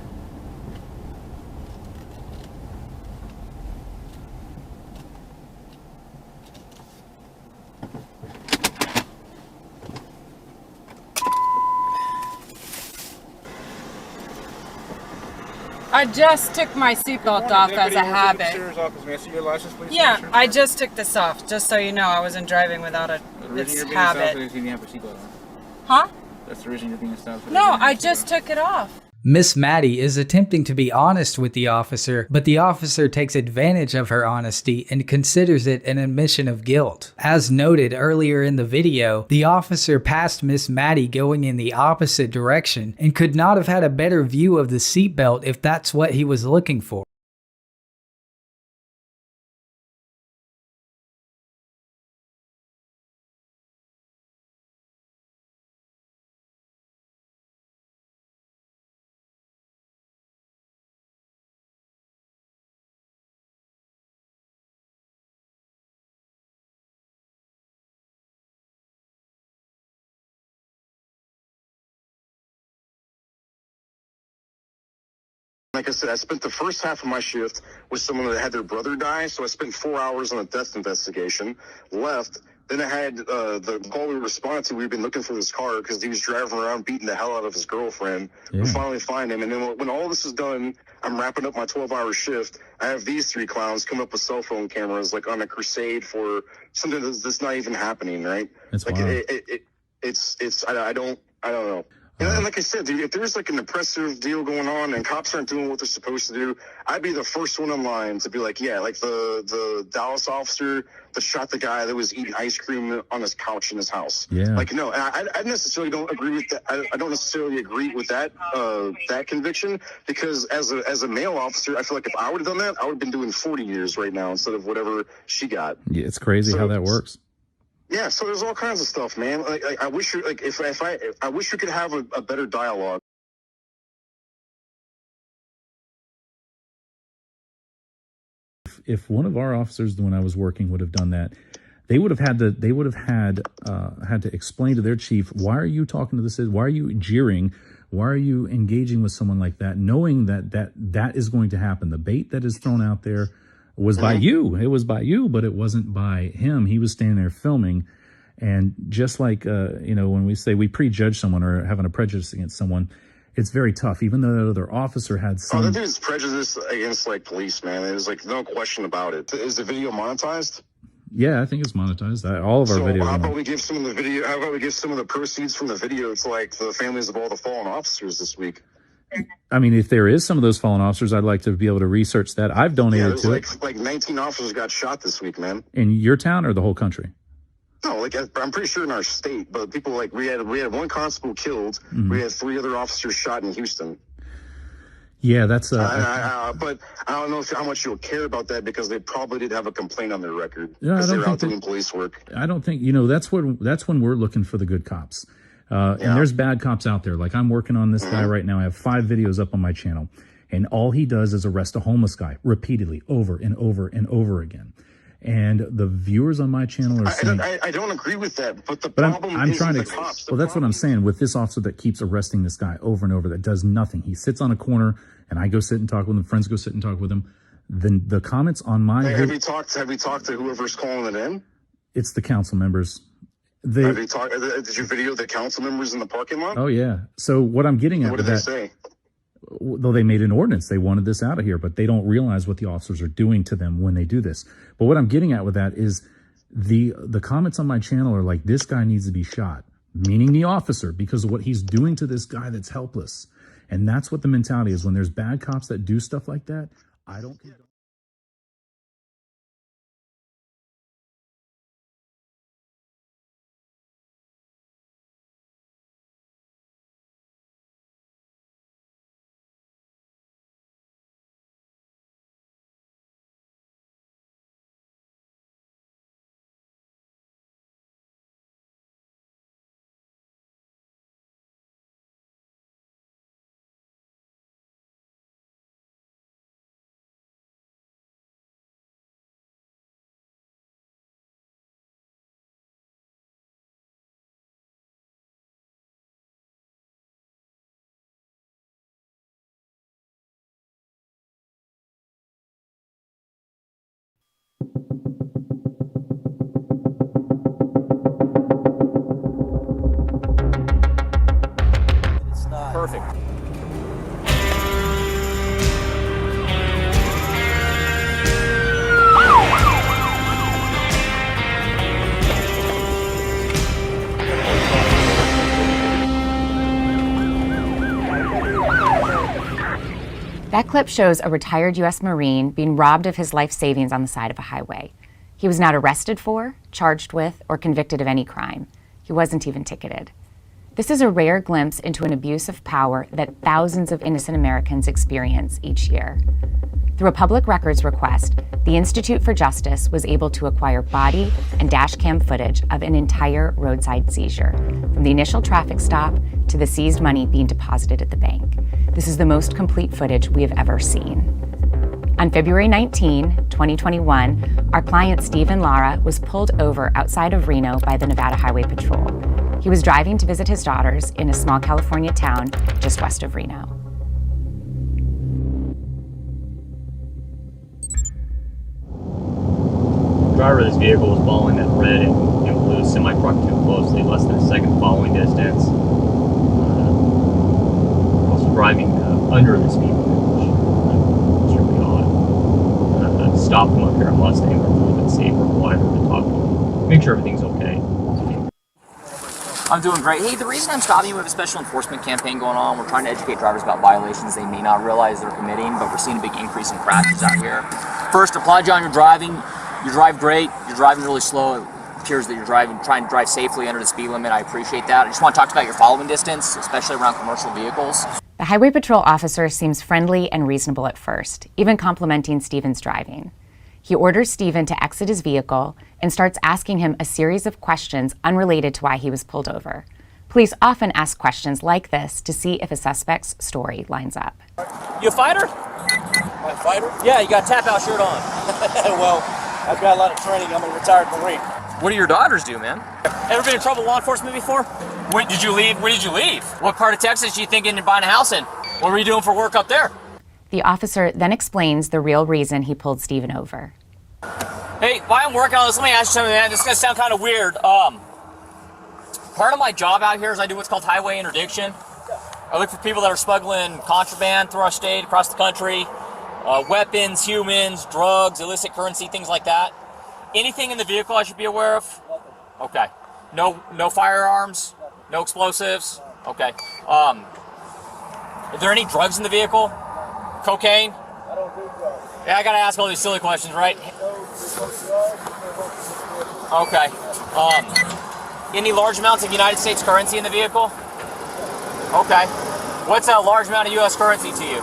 I just took my seatbelt off as a habit. Yeah, I just took this off, just so you know. I wasn't driving without a habit. Huh? That's the reason you're being stopped. No, I just took it off. Miss Maddie is attempting to be honest with the officer, but the officer takes advantage of her honesty and considers it an admission of guilt. As noted earlier in the video, the officer passed Miss Maddie going in the opposite direction and could not have had a better view of the seatbelt if that's what he was looking for. Like I said, I spent the first half of my shift with someone that had their brother die, so I spent 4 hours on a death investigation, left. Then I had the call we responded to. We've been looking for this car because he was driving around beating the hell out of his girlfriend. Yeah. We finally find him, and then when all this is done, I'm wrapping up my 12-hour shift. I have these three clowns coming up with cell phone cameras, like on a crusade for something that's not even happening, right? That's like wild. I don't know. And like I said, dude, if there's like an oppressive deal going on and cops aren't doing what they're supposed to do, I'd be the first one in line to be like, yeah, like the Dallas officer that shot the guy that was eating ice cream on his couch in his house. Yeah. Like, no, and I necessarily don't agree with that. I don't necessarily agree with that that conviction, because as a male officer, I feel like if I would have done that, I would have been doing 40 years right now instead of whatever she got. Yeah, it's crazy how that works. Yeah, so there's all kinds of stuff, man. Like I wish, I wish we could have a better dialogue. If one of our officers, when I was working, would have done that, they would have had to explain to their chief, why are you talking to this? Why are you jeering? Why are you engaging with someone like that, knowing that is going to happen? The bait that is thrown out there was by you. It was by you, but it wasn't by him. He was standing there filming. And just like, when we say we prejudge someone or having a prejudice against someone, it's very tough. Even though the other officer had some... Oh, that dude's prejudice against, like, police, man. There's, like, no question about it. Is the video monetized? Yeah, I think it's monetized. All of our videos. How about we give some of the proceeds from the video to, like, the families of all the fallen officers this week? I mean, if there is some of those fallen officers, I'd like to be able to research that. I've donated to it. Like 19 officers got shot this week, man. In your town or the whole country? No, like I'm pretty sure in our state, but people like we had one constable killed. Mm-hmm. We had 3 other officers shot in Houston. Yeah, that's. But I don't know how much you'll care about that, because they probably did have a complaint on their record because they were out doing police work. I don't think that's when we're looking for the good cops. And there's bad cops out there. Like I'm working on this guy right now. I have 5 videos up on my channel, and all he does is arrest a homeless guy repeatedly over and over and over again. And the viewers on my channel are saying... I don't agree with that, but the problem is the cops. Well, that's what I'm saying with this officer that keeps arresting this guy over and over that does nothing. He sits on a corner, and I go sit and talk with him. Friends go sit and talk with him. Then the comments on my... Have you talked to whoever's calling it in? It's the council members. Did you video the council members in the parking lot? Oh, yeah. So what I'm getting at What did they say? Though they made an ordinance, they wanted this out of here, but they don't realize what the officers are doing to them when they do this. But what I'm getting at with that is the comments on my channel are like, this guy needs to be shot, meaning the officer, because of what he's doing to this guy that's helpless. And that's what the mentality is. When there's bad cops that do stuff like that, I don't condone. Perfect. That clip shows a retired U.S. Marine being robbed of his life savings on the side of a highway. He was not arrested for, charged with, or convicted of any crime. He wasn't even ticketed. This is a rare glimpse into an abuse of power that thousands of innocent Americans experience each year. Through a public records request, the Institute for Justice was able to acquire body and dash cam footage of an entire roadside seizure, from the initial traffic stop to the seized money being deposited at the bank. This is the most complete footage we have ever seen. On February 19, 2021, our client Stephen Lara was pulled over outside of Reno by the Nevada Highway Patrol. He was driving to visit his daughters in a small California town just west of Reno. The driver of this vehicle was following that red and blue semi-truck too closely, less than a second following distance. Also driving under the speed limit, which is really odd. Stop him up here at Mustang, or a little bit safer, wider to talk to him. Make sure everything's okay. I'm doing great. Hey, the reason I'm stopping you, we have a special enforcement campaign going on. We're trying to educate drivers about violations they may not realize they're committing, but we're seeing a big increase in crashes out here. First, applaud you on your driving. You drive great. You're driving really slow. It appears that you're trying to drive safely under the speed limit. I appreciate that. I just want to talk about your following distance, especially around commercial vehicles. The Highway Patrol officer seems friendly and reasonable at first, even complimenting Stephen's driving. He orders Stephen to exit his vehicle and starts asking him a series of questions unrelated to why he was pulled over. Police often ask questions like this to see if a suspect's story lines up. You a fighter? Am I a fighter? Yeah, you got a tap-out shirt on. Well, I've got a lot of training. I'm a retired Marine. What do your daughters do, man? Ever been in trouble with law enforcement before? When did you leave? Where did you leave? What part of Texas are you thinking of buying a house in? What were you doing for work up there? The officer then explains the real reason he pulled Stephen over. Hey, while I'm working on this, let me ask you something, man. This is going to sound kind of weird. Part of my job out here is I do what's called highway interdiction. I look for people that are smuggling contraband through our state, across the country, weapons, humans, drugs, illicit currency, things like that. Anything in the vehicle I should be aware of? Okay. No firearms? No explosives? Okay. Are there any drugs in the vehicle? Cocaine? I don't do drugs. Yeah, I gotta ask all these silly questions, right? Okay. Any large amounts of United States currency in the vehicle? Okay. What's a large amount of U.S. currency to you?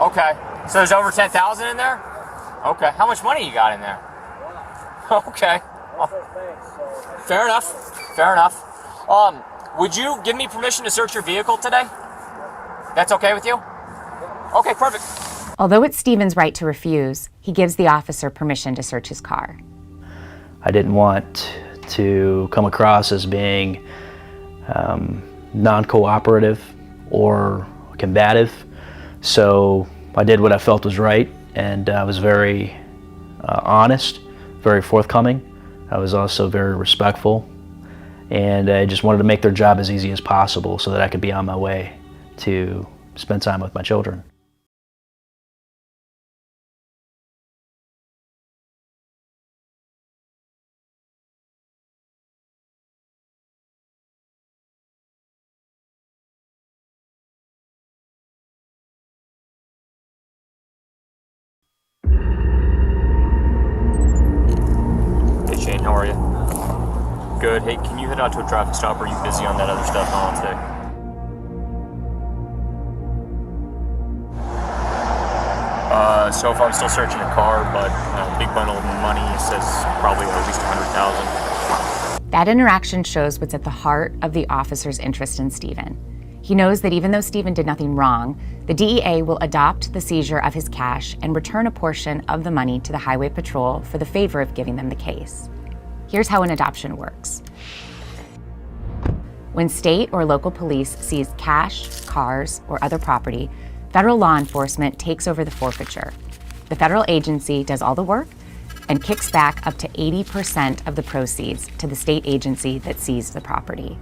Okay. So there's over 10,000 in there? Okay. How much money you got in there? Okay. Fair enough. Fair enough. Would you give me permission to search your vehicle today? That's okay with you? Okay, perfect. Although it's Stephen's right to refuse, he gives the officer permission to search his car. I didn't want to come across as being non-cooperative or combative, so I did what I felt was right, and I was very honest, very forthcoming. I was also very respectful, and I just wanted to make their job as easy as possible so that I could be on my way to spend time with my children. Hey Shane, how are you? Good. Hey, can you head out to a traffic stop? Or are you busy on that other stuff on today? So if I'm still searching a car, but big bundle of money says probably at least 100,000. That interaction shows what's at the heart of the officer's interest in Stephen. He knows that even though Stephen did nothing wrong, the DEA will adopt the seizure of his cash and return a portion of the money to the Highway Patrol for the favor of giving them the case. Here's how an adoption works. When state or local police seize cash, cars, or other property, federal law enforcement takes over the forfeiture. The federal agency does all the work and kicks back up to 80% of the proceeds to the state agency that seized the property.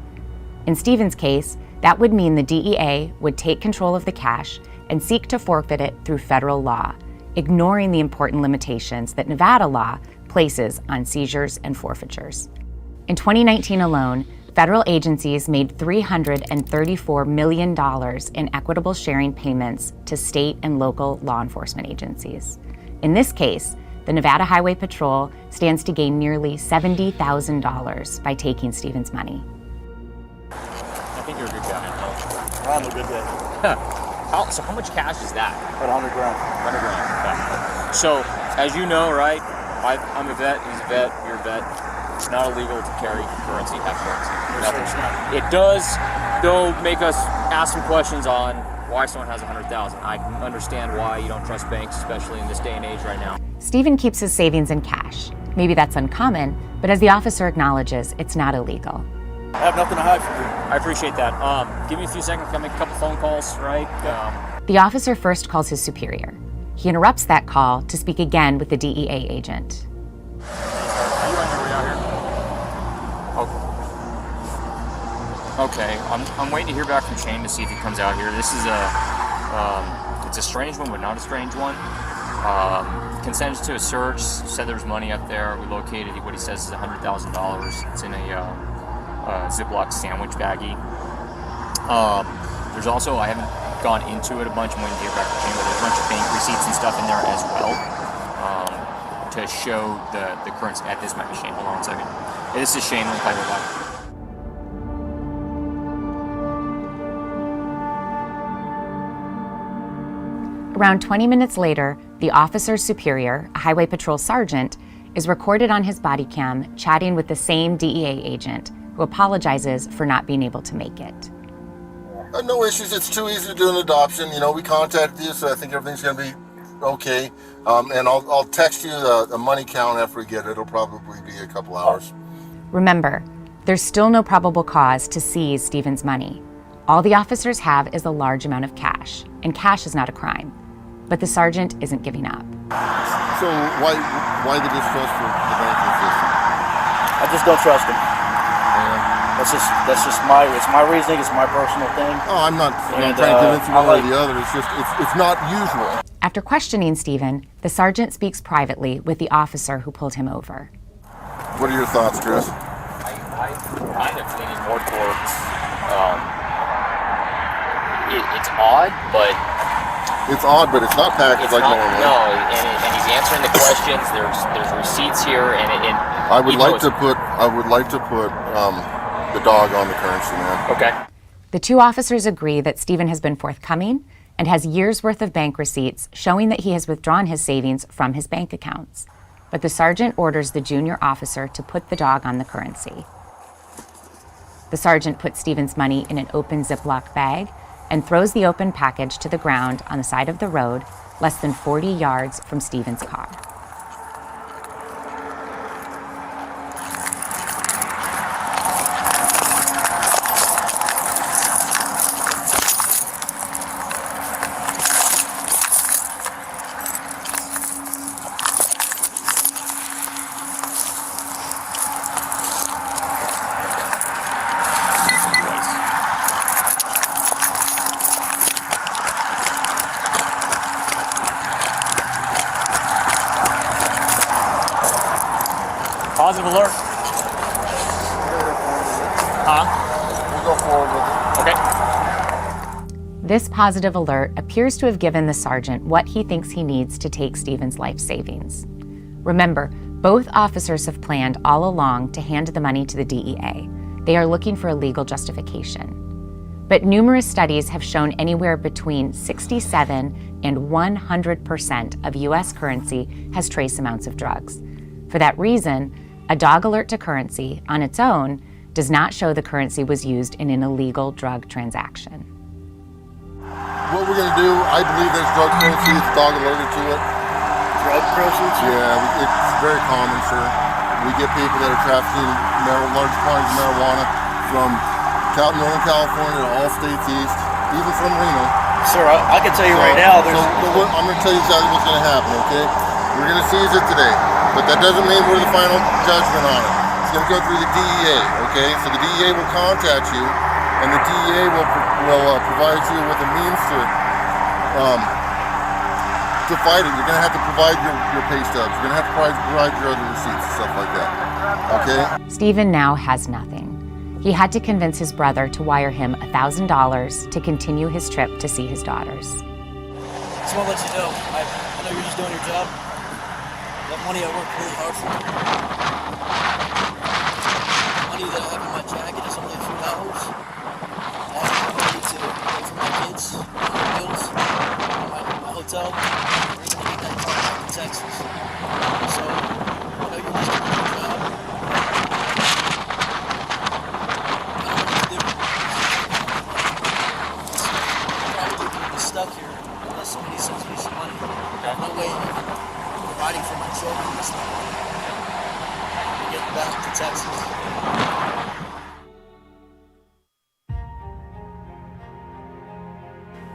In Stephen's case, that would mean the DEA would take control of the cash and seek to forfeit it through federal law, ignoring the important limitations that Nevada law places on seizures and forfeitures. In 2019 alone, federal agencies made $334 million in equitable sharing payments to state and local law enforcement agencies. In this case, the Nevada Highway Patrol stands to gain nearly $70,000 by taking Stephen's money. I think you're a good guy. I'm a good guy. So how much cash is that? About 100 grand. 100 grand. Okay. So, as you know, right, I'm a vet, he's a vet, you're a vet. It's not illegal to carry currency, have currency. It does, though, make us ask some questions on why someone has 100,000. I can understand why you don't trust banks, especially in this day and age right now. Stephen keeps his savings in cash. Maybe that's uncommon, but as the officer acknowledges, it's not illegal. I have nothing to hide from you. I appreciate that. Give me a few seconds, I'll make a couple phone calls, right? The officer first calls his superior. He interrupts that call to speak again with the DEA agent. Are you on your way out here? Okay, I'm waiting to hear back from Shane to see if he comes out here. This is it's a strange one, but not a strange one. Consented to a search, said there's money up there. We located what he says is $100,000. It's in a Ziploc sandwich baggie. There's also, I haven't gone into it a bunch, I'm waiting to hear back from Shane, but there's a bunch of bank receipts and stuff in there as well to show the currency. This might be Shane, hold on a second. This is Shane, let me play it back. Around 20 minutes later, the officer's superior, a Highway Patrol sergeant, is recorded on his body cam chatting with the same DEA agent who apologizes for not being able to make it. No issues. It's too easy to do an adoption. You know, we contacted you, so I think everything's going to be okay. And I'll text you the money count after we get it. It'll probably be a couple hours. Remember, there's still no probable cause to seize Stephen's money. All the officers have is a large amount of cash, and cash is not a crime. But the sergeant isn't giving up. So why the distrust for the banking system? I just don't trust him. That's just my reasoning. It's my personal thing. Oh, I'm not trying to convince you one or the other. It's just it's not usual. After questioning Stephen, the sergeant speaks privately with the officer who pulled him over. What are your thoughts, Chris? I kind of leaning more towards it's odd, but it's not packaged like normal. No, and he's answering the questions. There's receipts here, and I would like to put the dog on the currency, man. Okay. The two officers agree that Stephen has been forthcoming and has years' worth of bank receipts showing that he has withdrawn his savings from his bank accounts. But the sergeant orders the junior officer to put the dog on the currency. The sergeant puts Stephen's money in an open Ziploc bag and throws the open package to the ground on the side of the road less than 40 yards from Stephen's car. Positive alert. Huh? We'll go forward with it. Okay. This positive alert appears to have given the sergeant what he thinks he needs to take Stephen's life savings. Remember, both officers have planned all along to hand the money to the DEA. They are looking for a legal justification. But numerous studies have shown anywhere between 67 and 100% of U.S. currency has trace amounts of drugs. For that reason, a dog alert to currency on its own does not show the currency was used in an illegal drug transaction. What we're going to do, I believe there's drug proceeds, dog alerted to it. Drug proceeds? Yeah, it's very common, sir. We get people that are trafficking large quantities of marijuana from Northern California to all states east, even from Reno. Sir, I can tell you right now, there's... I'm going to tell you exactly what's going to happen, okay? We're going to seize it today, but that doesn't mean we're the final judgment on it. It's going to go through the DEA, okay? So the DEA will contact you, and the DEA will provide you with a means to fight it. You're going to have to provide your pay stubs. You're going to have to provide your other receipts and stuff like that, okay? Stephen now has nothing. He had to convince his brother to wire him $1,000 to continue his trip to see his daughters. Just want to let you know, I know you're just doing your job. That money I worked really hard for. Money that I have in my jacket is only a few dollars. I have money to pay for my kids, my bills, my hotel. We're going to get that car back to Texas. So, I know you're just doing your job. Stuck here unless somebody sends me some money. There's no way of providing for my children this money. Get back to Texas.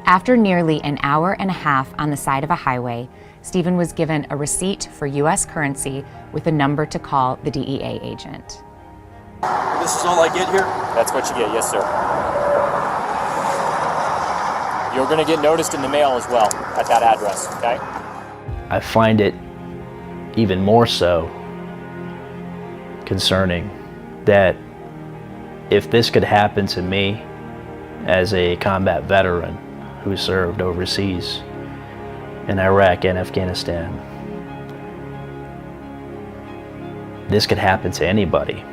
After nearly an hour and a half on the side of a highway, Stephen was given a receipt for U.S. currency with a number to call the DEA agent. This is all I get here? That's what you get, yes, sir. You're going to get noticed in the mail as well at that address, okay? I find it even more so concerning that if this could happen to me as a combat veteran who served overseas in Iraq and Afghanistan, this could happen to anybody.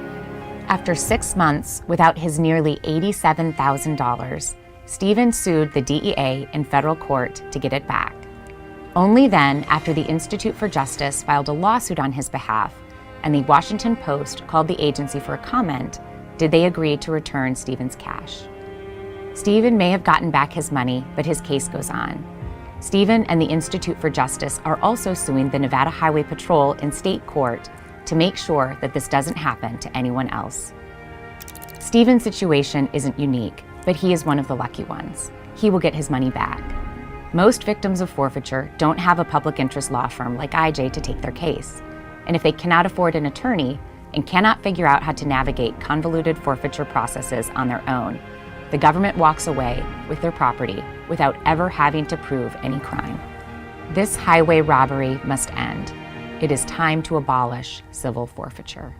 After 6 months without his nearly $87,000, Stephen sued the DEA in federal court to get it back. Only then, after the Institute for Justice filed a lawsuit on his behalf and the Washington Post called the agency for a comment, did they agree to return Stephen's cash. Stephen may have gotten back his money, but his case goes on. Stephen and the Institute for Justice are also suing the Nevada Highway Patrol in state court to make sure that this doesn't happen to anyone else. Stephen's situation isn't unique, but he is one of the lucky ones. He will get his money back. Most victims of forfeiture don't have a public interest law firm like IJ to take their case. And if they cannot afford an attorney and cannot figure out how to navigate convoluted forfeiture processes on their own, the government walks away with their property without ever having to prove any crime. This highway robbery must end. It is time to abolish civil forfeiture.